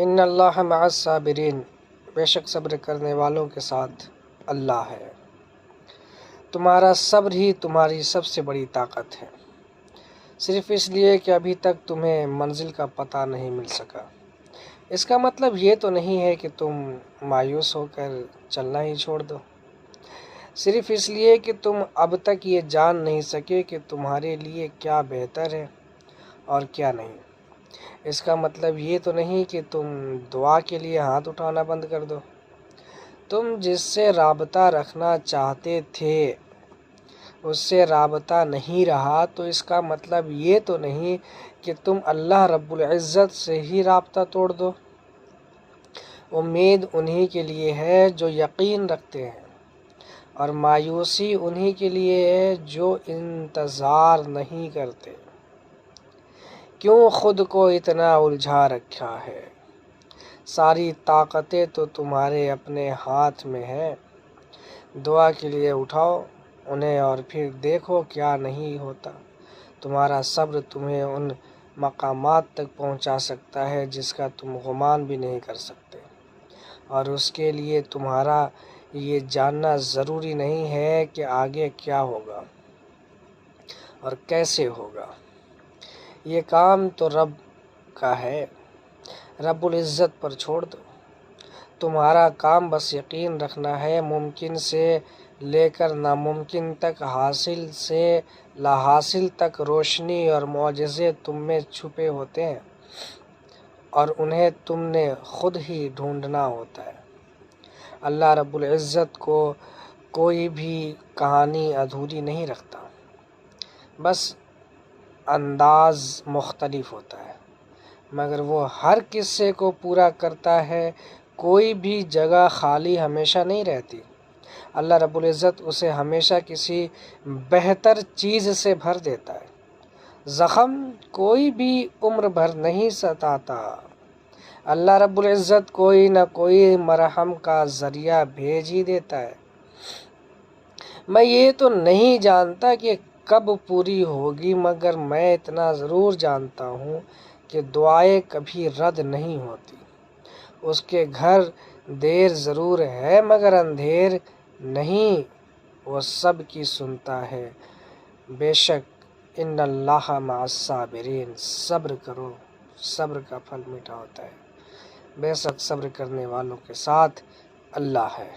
ان اللہ مع الصابرین، بے شک صبر کرنے والوں کے ساتھ اللہ ہے۔ تمہارا صبر ہی تمہاری سب سے بڑی طاقت ہے، صرف اس لیے کہ ابھی تک تمہیں منزل کا پتہ نہیں مل سکا۔ اس کا مطلب یہ تو نہیں ہے کہ تم مایوس ہو کر چلنا ہی چھوڑ دو، صرف اس لیے کہ تم اب تک یہ جان نہیں سکے کہ تمہارے لیے کیا بہتر ہے اور کیا نہیں۔ اس کا مطلب یہ تو نہیں کہ تم دعا کے لیے ہاتھ اٹھانا بند کر دو۔ تم جس سے رابطہ رکھنا چاہتے تھے اس سے رابطہ نہیں رہا، تو اس کا مطلب یہ تو نہیں کہ تم اللہ رب العزت سے ہی رابطہ توڑ دو۔ امید انہی کے لیے ہے جو یقین رکھتے ہیں، اور مایوسی انہی کے لیے ہے جو انتظار نہیں کرتے۔ کیوں خود کو اتنا الجھا رکھا ہے؟ ساری طاقتیں تو تمہارے اپنے ہاتھ میں ہیں۔ دعا کے لیے اٹھاؤ انہیں اور پھر دیکھو کیا نہیں ہوتا۔ تمہارا صبر تمہیں ان مقامات تک پہنچا سکتا ہے جس کا تم گمان بھی نہیں کر سکتے، اور اس کے لیے تمہارا یہ جاننا ضروری نہیں ہے کہ آگے کیا ہوگا اور کیسے ہوگا۔ یہ کام تو رب کا ہے، رب العزت پر چھوڑ دو۔ تمہارا کام بس یقین رکھنا ہے۔ ممکن سے لے کر ناممکن تک، حاصل سے لا حاصل تک روشنی اور معجزے تم میں چھپے ہوتے ہیں، اور انہیں تم نے خود ہی ڈھونڈنا ہوتا ہے۔ اللہ رب العزت کو کوئی بھی کہانی ادھوری نہیں رکھتا، بس انداز مختلف ہوتا ہے، مگر وہ ہر قصے کو پورا کرتا ہے۔ کوئی بھی جگہ خالی ہمیشہ نہیں رہتی، اللہ رب العزت اسے ہمیشہ کسی بہتر چیز سے بھر دیتا ہے۔ زخم کوئی بھی عمر بھر نہیں ستاتا، اللہ رب العزت کوئی نہ کوئی مرہم کا ذریعہ بھیج ہی دیتا ہے۔ میں یہ تو نہیں جانتا کہ کب پوری ہوگی، مگر میں اتنا ضرور جانتا ہوں کہ دعائیں کبھی رد نہیں ہوتی۔ اس کے گھر دیر ضرور ہے مگر اندھیر نہیں، وہ سب کی سنتا ہے۔ بے شک ان اللہ مع الصابرین، صبر کرو، صبر کا پھل میٹھا ہوتا ہے۔ بے شک صبر کرنے والوں کے ساتھ اللہ ہے۔